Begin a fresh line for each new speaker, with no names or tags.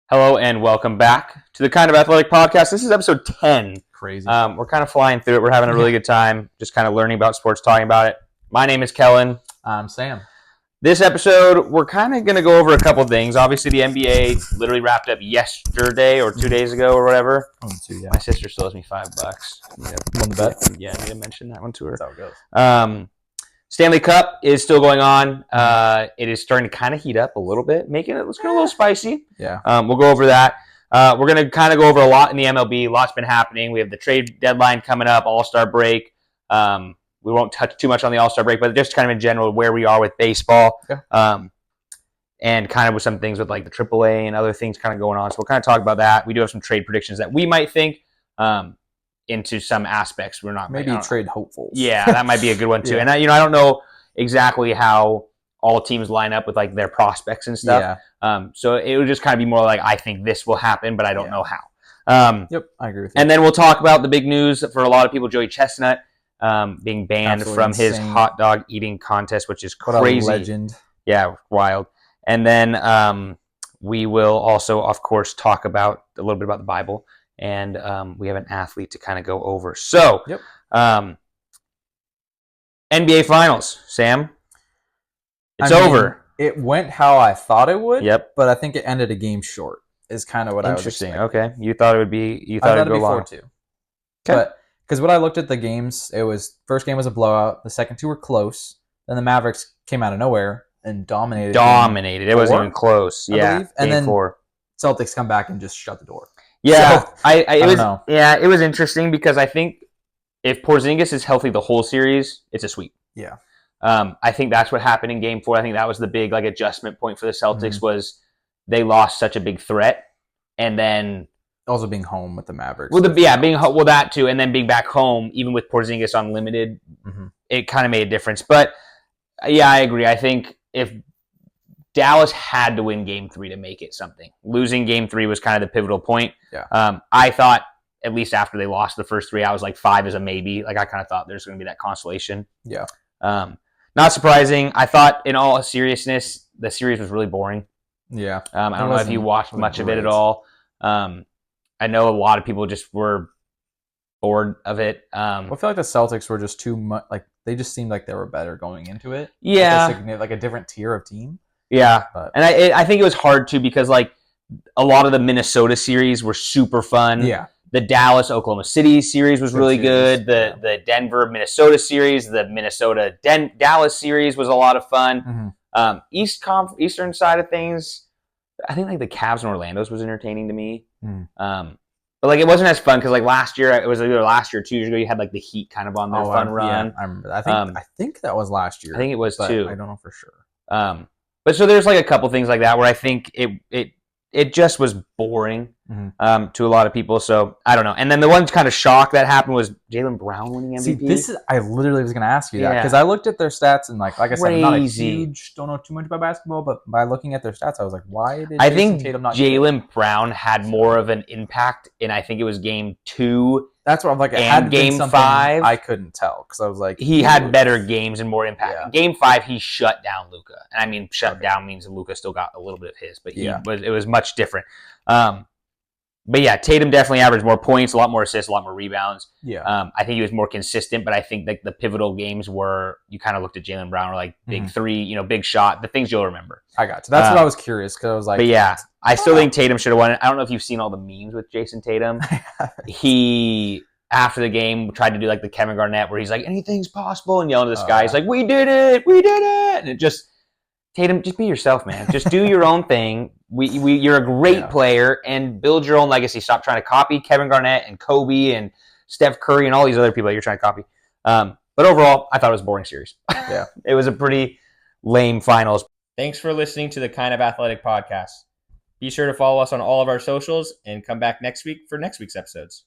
Hello and welcome back to the Kind of Athletic Podcast. This is episode 10.
Crazy.
We're kind of flying through it. We're having a really good time just kind of learning about sports, talking about it. My name is Kellen.
I'm Sam.
This episode, we're kind of going to go over a couple things. Obviously, the NBA literally wrapped up yesterday or 2 days ago or whatever.
Yeah.
My sister still owes me $5.
On the bet?
Yeah, I need to mention that one to her.
That's how it goes.
Stanley Cup is still going on. It is starting to kind of heat up a little bit, making it let's get a little spicy.
Yeah.
We'll go over that. We're going to kind of go over a lot in the MLB. A lot's been happening. We have the trade deadline coming up, All-Star break. We won't touch too much on the All-Star break, but just kind of in general where we are with baseball.
Yeah.
And kind of with some things with like the AAA and other things kind of going on. So we'll kind of talk about that. We do have some trade predictions that we might think into some aspects. We're not
maybe trade hopefuls.
Yeah, that might be a good one too.
Yeah.
And I don't know exactly how all teams line up with like their prospects and stuff.
Yeah.
So it would just kind of be more like I think this will happen, but I don't know how.
Yep, I agree with you.
And then we'll talk about the big news for a lot of people: Joey Chestnut being banned
Absolutely
from his
insane.
hot dog eating contest, which is
What a
crazy.
legend.
Yeah, wild. And then we will also, of course, talk about a little bit about the Bible. And we have an athlete to kind of go over. So,
Yep.
NBA Finals, Sam. It's
I mean,
over.
It went how I thought it would.
Yep.
But I think it ended a game short. Is kind of what I was
Interesting.
expecting.
Okay, you thought it would be. You
I
thought
thought
it'd
it'd
go
be
long.
4-2.
Okay.
But because when I looked at the games, it was first game was a blowout. The second two were close. Then the Mavericks came out of nowhere and dominated.
Dominated. It wasn't
four,
even close.
I
Yeah.
believe. And
game
then
4.
Celtics come back and just shut the door.
Yeah.
So,
I
don't
was.
know.
Yeah, it was interesting because I think if Porzingis is healthy the whole series, it's a sweep.
Yeah.
I think that's what happened in Game 4. I think that was the big like adjustment point for the Celtics was they lost such a big threat, and then
Also being home with the Mavericks.
that too, and then being back home even with Porzingis on limited, it kind of made a difference. But yeah, I agree. I think if Dallas had to win Game 3 to make it something, losing Game 3 was kind of the pivotal point.
Yeah.
I thought at least after they lost the first 3, I was like 5 is a maybe. Like I kind of thought there's going to be that consolation.
Yeah.
Not surprising. I thought, in all seriousness, the series was really boring.
Yeah.
I don't know if you watched much of it at
great.
all. I know a lot of people just were bored of it.
I feel like the Celtics were just too much. Like they just seemed like they were better going into it.
Yeah,
like a different tier of team.
yeah.
But
And I think it was hard too because like a lot of the Minnesota series were super fun.
yeah,
The Dallas Oklahoma City series was
Good
really
series,
good. The Denver Minnesota series, the Minnesota Dallas series was a lot of fun. Eastern side of things, I think like the Cavs and Orlando's was entertaining to me. But like it wasn't as fun because like last year, it was either last year or 2 years ago, you had like the Heat kind of on their fun run.
Yeah, I remember. I think that was last year.
I think it was
but
too.
I don't know for sure.
But so there's like a couple things like that where I think it just was boring to a lot of people. So I don't know. And then the one kind of shock that happened was Jaylen Brown winning MVP.
See, I literally was going to ask you that
Yeah.
because I looked at their stats and like I said, I'm not a
Crazy.
don't know too much about basketball, but by looking at their stats, I was like, why did
I
Jason
think
Tatum not get it?
Jaylen Brown had more of an impact in I think it was Game 2.
That's what I'm like. It
and
had to be
Game
something
5,
I couldn't tell because I was like,
He had better games and more impact.
Yeah.
In Game 5, he shut down Luka, and I mean shut down means that Luka still got a little bit of his, but it was much different. But yeah, Tatum definitely averaged more points, a lot more assists, a lot more rebounds.
Yeah.
I think he was more consistent, but I think like the pivotal games were you kind of looked at Jaylen Brown or like big three, big shot, the things you'll remember.
I got you. That's what I was curious because I was like,
But yeah, I still think Tatum should have won it. I don't know if you've seen all the memes with Jason Tatum. He after the game tried to do like the Kevin Garnett where he's like anything's possible and yelling to the sky. He's like, we did it, and it just Tatum, just be yourself, man. Just do your own thing. You're a great player and build your own legacy. Stop trying to copy Kevin Garnett and Kobe and Steph Curry and all these other people that you're trying to copy. But overall, I thought it was a boring series.
Yeah.
It was a pretty lame finals. Thanks for listening to the Kind of Athletic Podcast. Be sure to follow us on all of our socials and come back next week for next week's episodes.